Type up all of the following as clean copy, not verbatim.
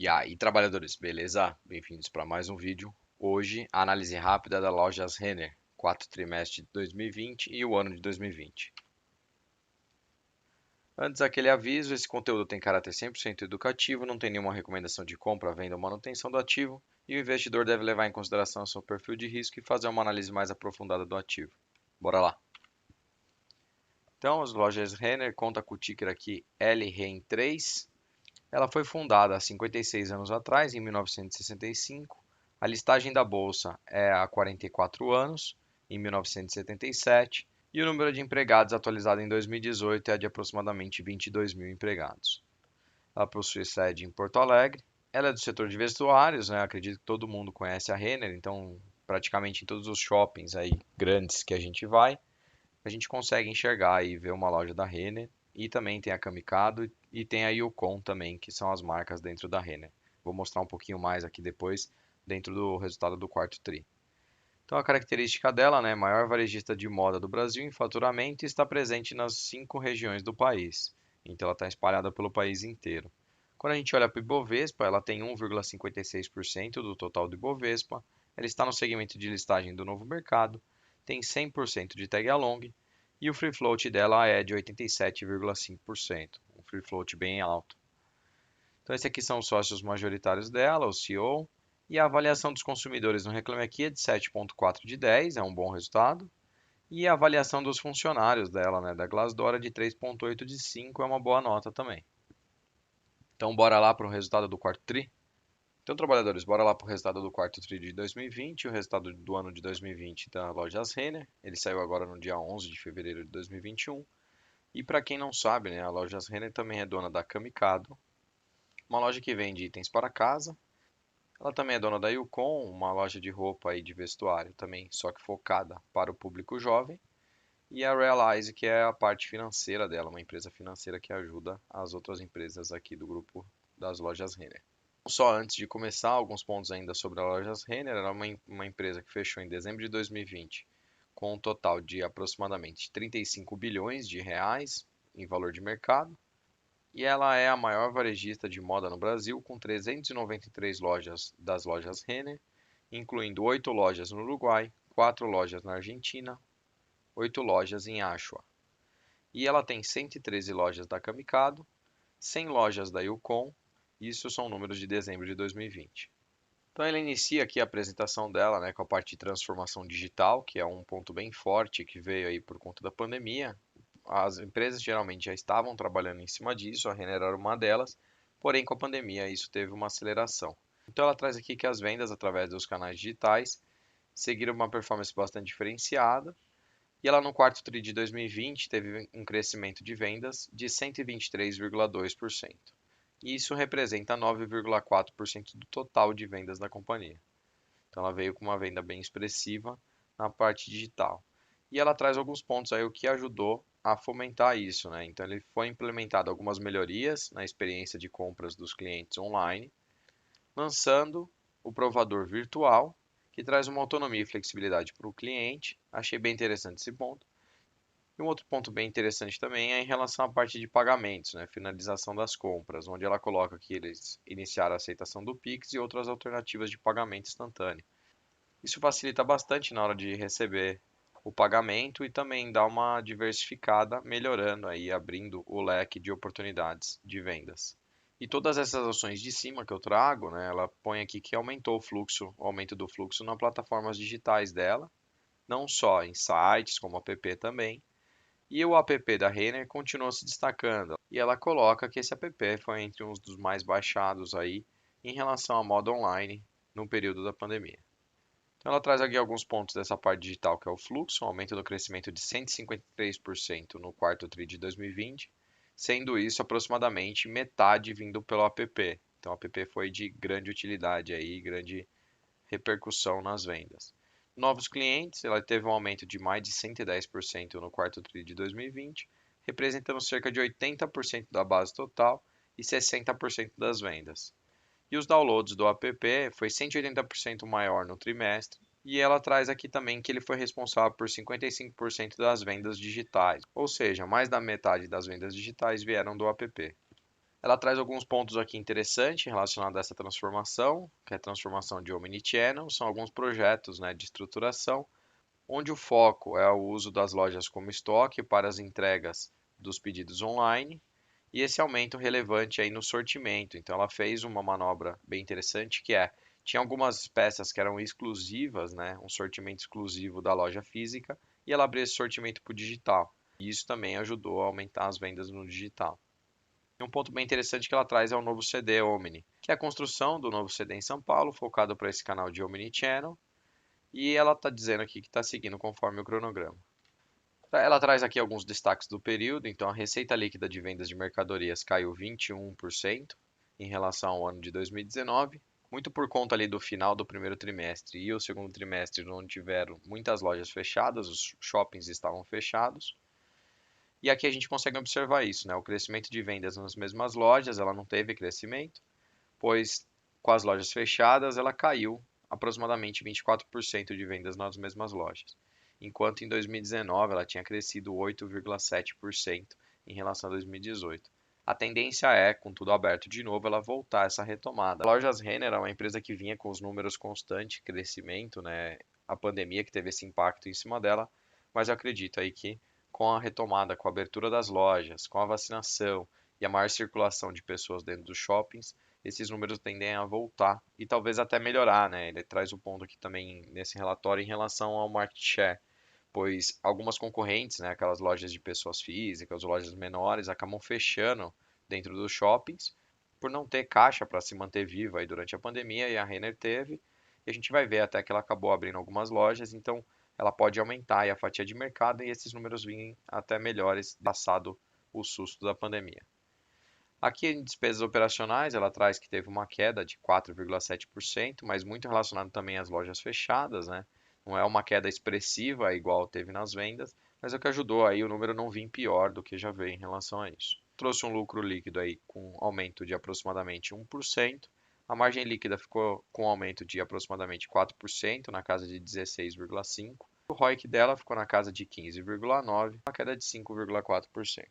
E aí, trabalhadores, beleza? Bem-vindos para mais um vídeo. Hoje, a análise rápida da Lojas Renner, quarto trimestre de 2020 e o ano de 2020. Antes, aquele aviso, esse conteúdo tem caráter 100% educativo, não tem nenhuma recomendação de compra, venda ou manutenção do ativo, e o investidor deve levar em consideração seu perfil de risco e fazer uma análise mais aprofundada do ativo. Bora lá! Então, as Lojas Renner conta com o ticker aqui LREN3. Ela foi fundada há 56 anos atrás, em 1965. A listagem da bolsa é há 44 anos, em 1977. E o número de empregados atualizado em 2018 é de aproximadamente 22 mil empregados. Ela possui sede em Porto Alegre. Ela é do setor de vestuários, né? Acredito que todo mundo conhece a Renner, então praticamente em todos os shoppings aí grandes que a gente consegue enxergar e ver uma loja da Renner. E também tem a Camicado e tem a Yukon também, que são as marcas dentro da Renner. Vou mostrar um pouquinho mais aqui depois, dentro do resultado do quarto tri. Então a característica dela, né, maior varejista de moda do Brasil em faturamento e está presente nas 5 regiões do país. Então ela está espalhada pelo país inteiro. Quando a gente olha para o Ibovespa, ela tem 1,56% do total do Ibovespa. Ela está no segmento de listagem do novo mercado, tem 100% de tag along e o free float dela é de 87,5%, um free float bem alto. Então, esses aqui são os sócios majoritários dela, o CEO, e a avaliação dos consumidores no Reclame Aqui é de 7,4 de 10, é um bom resultado. E a avaliação dos funcionários dela, né, da Glassdoor, é de 3,8 de 5, é uma boa nota também. Então, bora lá para o resultado do quarto tri? Então, trabalhadores, bora lá para o resultado do quarto tri de 2020, o resultado do ano de 2020 da Lojas Renner. Ele saiu agora no dia 11 de fevereiro de 2021. E para quem não sabe, né, a Lojas Renner também é dona da Camicado, uma loja que vende itens para casa. Ela também é dona da Yukon, uma loja de roupa e de vestuário também, só que focada para o público jovem. E a Realize, que é a parte financeira dela, uma empresa financeira que ajuda as outras empresas aqui do grupo das Lojas Renner. Só antes de começar, alguns pontos ainda sobre a Lojas Renner. Era uma empresa que fechou em dezembro de 2020 com um total de aproximadamente 35 bilhões de reais em valor de mercado. E ela é a maior varejista de moda no Brasil, com 393 lojas das Lojas Renner, incluindo 8 lojas no Uruguai, 4 lojas na Argentina, 8 lojas em Ashua. E ela tem 113 lojas da Camicado, 100 lojas da Yukon. Isso são números de dezembro de 2020. Então ela inicia aqui a apresentação dela, né, com a parte de transformação digital, que é um ponto bem forte que veio aí por conta da pandemia. As empresas geralmente já estavam trabalhando em cima disso, a Renner era uma delas, porém com a pandemia isso teve uma aceleração. Então ela traz aqui que as vendas através dos canais digitais seguiram uma performance bastante diferenciada, e ela no quarto tri de 2020 teve um crescimento de vendas de 123,2%. E isso representa 9,4% do total de vendas da companhia. Então ela veio com uma venda bem expressiva na parte digital. E ela traz alguns pontos aí o que ajudou a fomentar isso, né? Então ele foi implementado algumas melhorias na experiência de compras dos clientes online, lançando o provador virtual, que traz uma autonomia e flexibilidade para o cliente. Achei bem interessante esse ponto. E um outro ponto bem interessante também é em relação à parte de pagamentos, né? Finalização das compras, onde ela coloca que eles iniciaram a aceitação do Pix e outras alternativas de pagamento instantâneo. Isso facilita bastante na hora de receber o pagamento e também dá uma diversificada, melhorando aí, abrindo o leque de oportunidades de vendas. E todas essas ações de cima que eu trago, né, ela põe aqui que aumentou o fluxo, o aumento do fluxo nas plataformas digitais dela, não só em sites como app também. E o app da Renner continua se destacando. E ela coloca que esse app foi entre um dos mais baixados aí em relação à moda online no período da pandemia. Então ela traz aqui alguns pontos dessa parte digital, que é o fluxo, um aumento do crescimento de 153% no quarto tri de 2020, sendo isso aproximadamente metade vindo pelo app. Então o app foi de grande utilidade aí, grande repercussão nas vendas. Novos clientes, ela teve um aumento de mais de 110% no quarto tri de 2020, representando cerca de 80% da base total e 60% das vendas. E os downloads do app foi 180% maior no trimestre, e ela traz aqui também que ele foi responsável por 55% das vendas digitais, ou seja, mais da metade das vendas digitais vieram do app. Ela traz alguns pontos aqui interessantes relacionados a essa transformação, que é a transformação de Omnichannel. São alguns projetos, né, de estruturação, onde o foco é o uso das lojas como estoque para as entregas dos pedidos online e esse aumento relevante aí no sortimento. Então ela fez uma manobra bem interessante que tinha algumas peças que eram exclusivas, né, um sortimento exclusivo da loja física e ela abriu esse sortimento para o digital. E isso também ajudou a aumentar as vendas no digital. E um ponto bem interessante que ela traz é o novo CD Omni, que é a construção do novo CD em São Paulo, focado para esse canal de Omnichannel, e ela está dizendo aqui que está seguindo conforme o cronograma. Ela traz aqui alguns destaques do período, então a receita líquida de vendas de mercadorias caiu 21% em relação ao ano de 2019, muito por conta ali do final do primeiro trimestre e o segundo trimestre, onde tiveram muitas lojas fechadas, os shoppings estavam fechados. E aqui a gente consegue observar isso, né? O crescimento de vendas nas mesmas lojas, ela não teve crescimento, pois com as lojas fechadas, ela caiu aproximadamente 24% de vendas nas mesmas lojas, enquanto em 2019 ela tinha crescido 8,7% em relação a 2018. A tendência é, com tudo aberto de novo, ela voltar a essa retomada. A Lojas Renner é uma empresa que vinha com os números constante crescimento, né? A pandemia que teve esse impacto em cima dela, mas eu acredito aí que com a retomada, com a abertura das lojas, com a vacinação e a maior circulação de pessoas dentro dos shoppings, esses números tendem a voltar e talvez até melhorar, né? Ele traz o ponto aqui também nesse relatório em relação ao market share, pois algumas concorrentes, né, aquelas lojas de pessoas físicas, lojas menores, acabam fechando dentro dos shoppings por não ter caixa para se manter viva aí durante a pandemia e a Renner teve, e a gente vai ver até que ela acabou abrindo algumas lojas, então ela pode aumentar aí a fatia de mercado e esses números virem até melhores passado o susto da pandemia. Aqui em despesas operacionais, ela traz que teve uma queda de 4,7%, mas muito relacionado também às lojas fechadas, né? Não é uma queda expressiva igual teve nas vendas, mas é o que ajudou aí o número não vir pior do que já veio em relação a isso. Trouxe um lucro líquido aí com aumento de aproximadamente 1%. A margem líquida ficou com aumento de aproximadamente 4%, na casa de 16,5%. O ROIC dela ficou na casa de 15,9%, uma queda de 5,4%.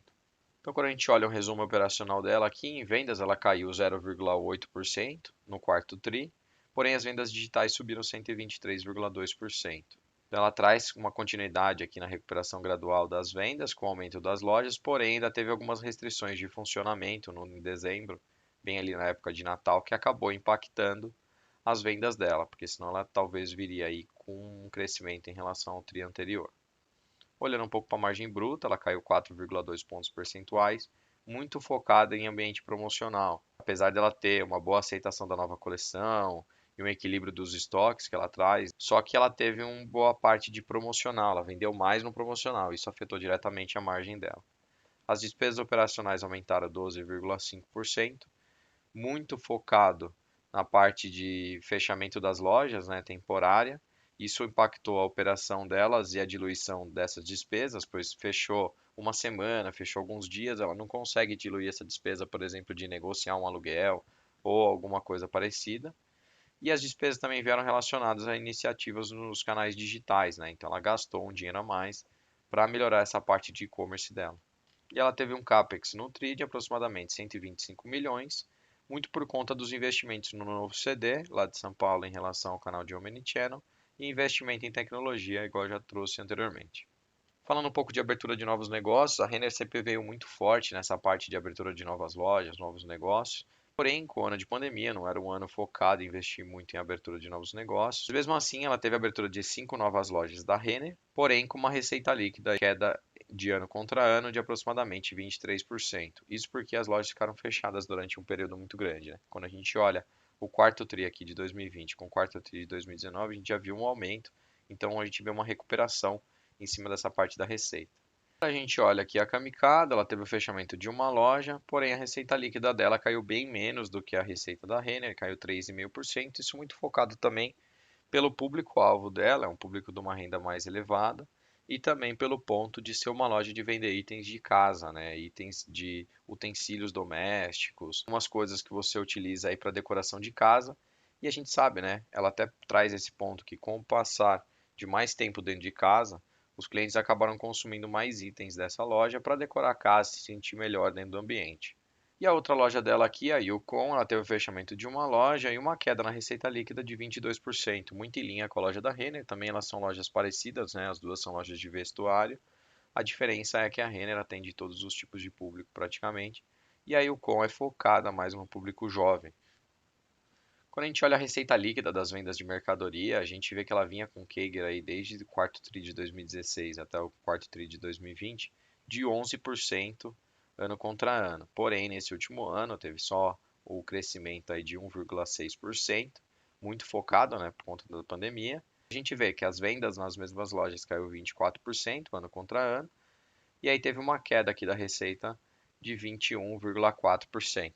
Então, quando a gente olha o resumo operacional dela aqui, em vendas ela caiu 0,8% no quarto TRI, porém as vendas digitais subiram 123,2%. Então, ela traz uma continuidade aqui na recuperação gradual das vendas, com o aumento das lojas, porém ainda teve algumas restrições de funcionamento em dezembro, bem ali na época de Natal, que acabou impactando as vendas dela, porque senão ela talvez viria aí com um crescimento em relação ao TRI anterior. Olhando um pouco para a margem bruta, ela caiu 4,2 pontos percentuais, muito focada em ambiente promocional. Apesar dela ter uma boa aceitação da nova coleção e um equilíbrio dos estoques que ela traz, só que ela teve uma boa parte de promocional, ela vendeu mais no promocional, isso afetou diretamente a margem dela. As despesas operacionais aumentaram 12,5%, muito focado na parte de fechamento das lojas, né, temporária. Isso impactou a operação delas e a diluição dessas despesas, pois fechou uma semana, fechou alguns dias, ela não consegue diluir essa despesa, por exemplo, de negociar um aluguel ou alguma coisa parecida. E as despesas também vieram relacionadas a iniciativas nos canais digitais, né? Então ela gastou um dinheiro a mais para melhorar essa parte de e-commerce dela. E ela teve um CAPEX no TRI de aproximadamente 125 milhões, muito por conta dos investimentos no novo CD, lá de São Paulo, em relação ao canal de Omnichannel, e investimento em tecnologia, igual eu já trouxe anteriormente. Falando um pouco de abertura de novos negócios, a Renner sempre veio muito forte nessa parte de abertura de novas lojas, novos negócios. Porém, com o ano de pandemia, não era um ano focado em investir muito em abertura de novos negócios. Mesmo assim, ela teve a abertura de 5 novas lojas da Renner, porém com uma receita líquida queda de ano contra ano de aproximadamente 23%. Isso porque as lojas ficaram fechadas durante um período muito grande, né? Quando a gente olha o quarto TRI aqui de 2020 com o quarto TRI de 2019, a gente já viu um aumento, então a gente vê uma recuperação em cima dessa parte da receita. A gente olha aqui a Camicado, ela teve o fechamento de uma loja, porém a receita líquida dela caiu bem menos do que a receita da Renner, caiu 3,5%, isso muito focado também pelo público-alvo dela, é um público de uma renda mais elevada, e também pelo ponto de ser uma loja de vender itens de casa, né? Itens de utensílios domésticos, umas coisas que você utiliza aí para decoração de casa. E a gente sabe, né? Ela até traz esse ponto que com o passar de mais tempo dentro de casa, os clientes acabaram consumindo mais itens dessa loja para decorar a casa e se sentir melhor dentro do ambiente. E a outra loja dela aqui, a Yukon, ela teve o fechamento de uma loja e uma queda na receita líquida de 22%, muito em linha com a loja da Renner. Também elas são lojas parecidas, né? As duas são lojas de vestuário. A diferença é que a Renner atende todos os tipos de público praticamente, e a Yukon é focada mais no público jovem. Quando a gente olha a receita líquida das vendas de mercadoria, a gente vê que ela vinha com CAGR aí desde o quarto TRI de 2016 até o quarto TRI de 2020 de 11% ano contra ano. Porém, nesse último ano teve só o crescimento aí de 1,6%, muito focado, né, por conta da pandemia. A gente vê que as vendas nas mesmas lojas caiu 24% ano contra ano, e aí teve uma queda aqui da receita de 21,4%.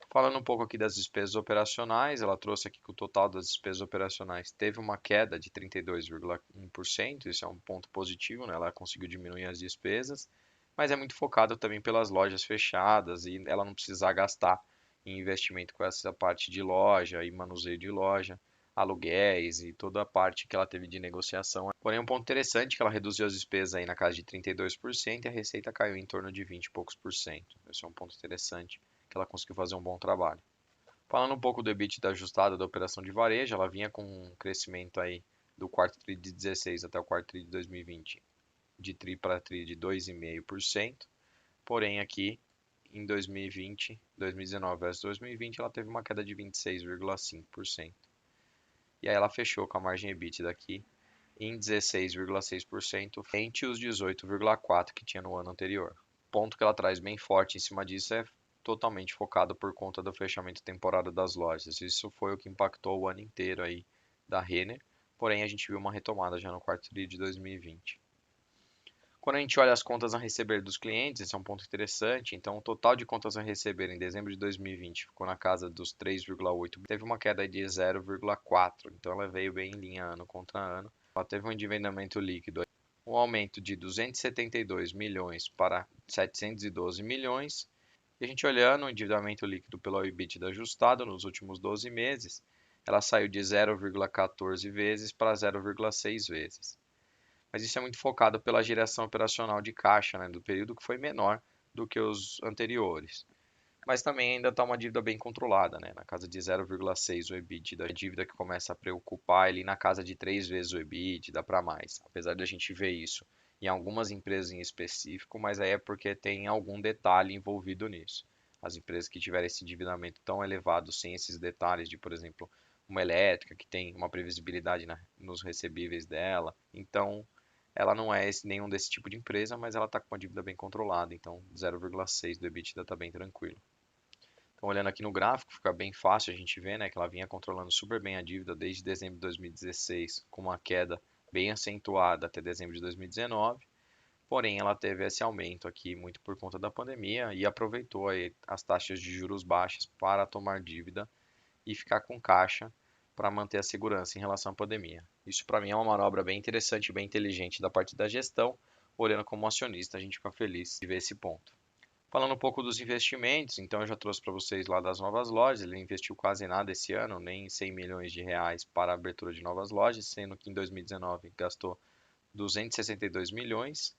Falando um pouco aqui das despesas operacionais, ela trouxe aqui que o total das despesas operacionais teve uma queda de 32,1%, isso é um ponto positivo, né? Ela conseguiu diminuir as despesas, mas é muito focado também pelas lojas fechadas e ela não precisar gastar em investimento com essa parte de loja e manuseio de loja, aluguéis e toda a parte que ela teve de negociação. Porém, um ponto interessante é que ela reduziu as despesas aí na casa de 32% e a receita caiu em torno de 20 e poucos por cento. Esse é um ponto interessante que ela conseguiu fazer um bom trabalho. Falando um pouco do EBITDA ajustado da operação de varejo, ela vinha com um crescimento aí do quarto TRI de 16 até o quarto TRI de 2020, de TRI para TRI de 2,5%. Porém, aqui em 2020, 2019 versus 2020, ela teve uma queda de 26,5%. E aí ela fechou com a margem EBITDA aqui em 16,6% frente aos 18,4% que tinha no ano anterior. O ponto que ela traz bem forte em cima disso é totalmente focado por conta do fechamento temporário das lojas. Isso foi o que impactou o ano inteiro aí da Renner, porém a gente viu uma retomada já no quarto TRI de 2020. Quando a gente olha as contas a receber dos clientes, esse é um ponto interessante. Então, o total de contas a receber em dezembro de 2020 ficou na casa dos 3,8, teve uma queda de 0,4. Então, ela veio bem em linha ano contra ano. Ela teve um endividamento líquido, um aumento de 272 milhões para 712 milhões. E a gente olhando o endividamento líquido pelo EBITDA ajustado nos últimos 12 meses, ela saiu de 0,14 vezes para 0,6 vezes. Mas isso é muito focado pela geração operacional de caixa, né, do período que foi menor do que os anteriores. Mas também ainda está uma dívida bem controlada, né, na casa de 0,6 o EBITDA, a dívida que começa a preocupar ali na casa de 3 vezes o EBITDA para mais. Apesar de a gente ver isso em algumas empresas em específico, mas aí é porque tem algum detalhe envolvido nisso. As empresas que tiverem esse endividamento tão elevado sem esses detalhes de, por exemplo, uma elétrica que tem uma previsibilidade nos recebíveis dela, então ela não é nenhum desse tipo de empresa, mas ela está com uma dívida bem controlada, então 0,6 do EBITDA está bem tranquilo. Então, olhando aqui no gráfico, fica bem fácil a gente ver, né, que ela vinha controlando super bem a dívida desde dezembro de 2016, com uma queda bem acentuada até dezembro de 2019. Porém, ela teve esse aumento aqui muito por conta da pandemia e aproveitou aí as taxas de juros baixas para tomar dívida e ficar com caixa para manter a segurança em relação à pandemia. Isso para mim é uma manobra bem interessante, bem inteligente da parte da gestão. Olhando como acionista, a gente fica feliz de ver esse ponto. Falando um pouco dos investimentos, então eu já trouxe para vocês lá das novas lojas. Ele investiu quase nada esse ano, nem 100 milhões de reais para a abertura de novas lojas, sendo que em 2019 gastou 262 milhões,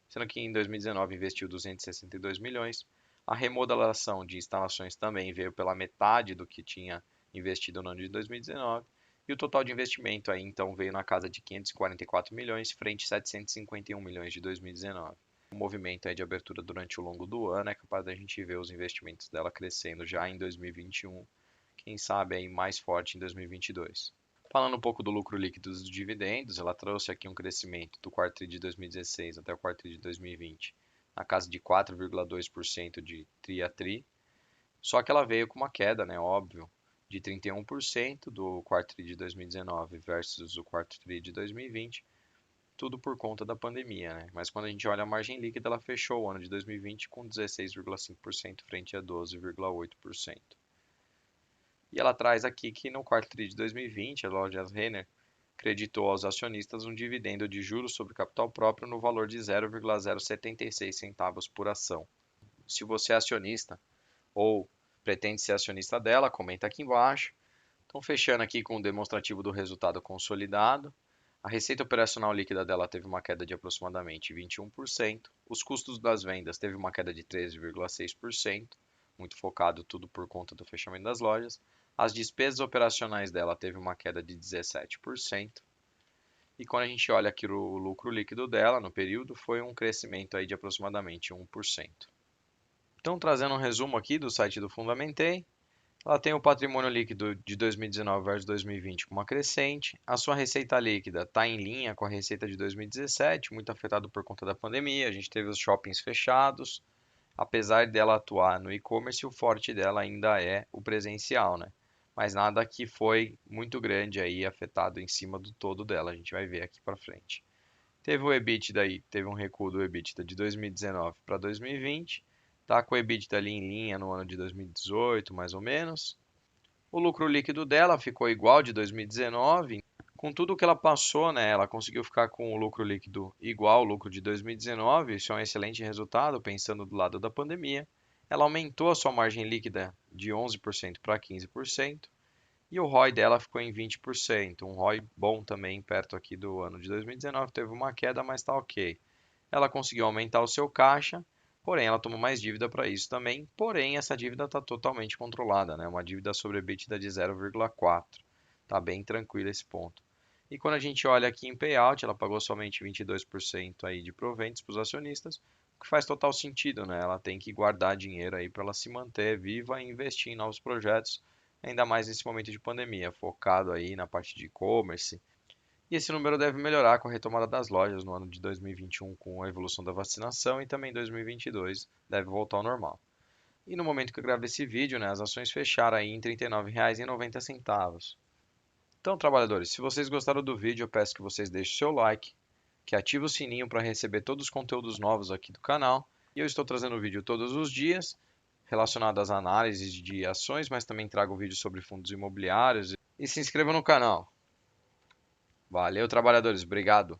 sendo que em 2019 investiu 262 milhões. A remodelação de instalações também veio pela metade do que tinha investido no ano de 2019. E o total de investimento aí então veio na casa de 544 milhões, frente a 751 milhões de 2019. O movimento aí de abertura durante o longo do ano é capaz da gente ver os investimentos dela crescendo já em 2021, quem sabe aí mais forte em 2022. Falando um pouco do lucro líquido dos dividendos, ela trouxe aqui um crescimento do quarto TRI de 2016 até o quarto TRI de 2020, na casa de 4,2% de TRI a TRI. Só que ela veio com uma queda, né, óbvio, de 31% do quarto TRI de 2019 versus o quarto TRI de 2020, tudo por conta da pandemia, né? Mas quando a gente olha a margem líquida, ela fechou o ano de 2020 com 16,5% frente a 12,8%. E ela traz aqui que no quarto TRI de 2020, a loja Renner creditou aos acionistas um dividendo de juros sobre capital próprio no valor de 0,076 centavos por ação. Se você é acionista ou pretende ser acionista dela, comenta aqui embaixo. Então, fechando aqui com o demonstrativo do resultado consolidado, a receita operacional líquida dela teve uma queda de aproximadamente 21%, os custos das vendas teve uma queda de 13,6%, muito focado tudo por conta do fechamento das lojas. As despesas operacionais dela teve uma queda de 17%. E quando a gente olha aqui o lucro líquido dela no período, foi um crescimento aí de aproximadamente 1%. Então, trazendo um resumo aqui do site do Fundamentei, ela tem o patrimônio líquido de 2019 versus 2020 com uma crescente. A sua receita líquida está em linha com a receita de 2017, muito afetado por conta da pandemia. A gente teve os shoppings fechados. Apesar dela atuar no e-commerce, o forte dela ainda é o presencial, né? Mas nada que foi muito grande aí afetado em cima do todo dela. A gente vai ver aqui para frente. Teve o EBITDA aí, teve um recuo do EBITDA de 2019 para 2020. Tá com o EBITDA ali em linha no ano de 2018, mais ou menos. O lucro líquido dela ficou igual de 2019. Com tudo que ela passou, né, ela conseguiu ficar com o lucro líquido igual ao lucro de 2019. Isso é um excelente resultado, pensando do lado da pandemia. Ela aumentou a sua margem líquida de 11% para 15%. E o ROI dela ficou em 20%. Um ROI bom também, perto aqui do ano de 2019. Teve uma queda, mas está ok. Ela conseguiu aumentar o seu caixa, porém ela tomou mais dívida para isso também. Porém, essa dívida está totalmente controlada, né? Uma dívida sobre EBITDA de 0,4. Está bem tranquilo esse ponto. E quando a gente olha aqui em payout, ela pagou somente 22% aí de proventos para os acionistas, o que faz total sentido, né? Ela tem que guardar dinheiro aí para ela se manter viva e investir em novos projetos, ainda mais nesse momento de pandemia, focado aí na parte de e-commerce. E esse número deve melhorar com a retomada das lojas no ano de 2021, com a evolução da vacinação, e também 2022 deve voltar ao normal. E no momento que eu gravo esse vídeo, né, as ações fecharam aí em R$ 39,90. Então, trabalhadores, se vocês gostaram do vídeo, eu peço que vocês deixem o seu like, que ative o sininho para receber todos os conteúdos novos aqui do canal. E eu estou trazendo vídeo todos os dias relacionado às análises de ações, mas também trago vídeos sobre fundos imobiliários. E se inscreva no canal. Valeu, trabalhadores. Obrigado.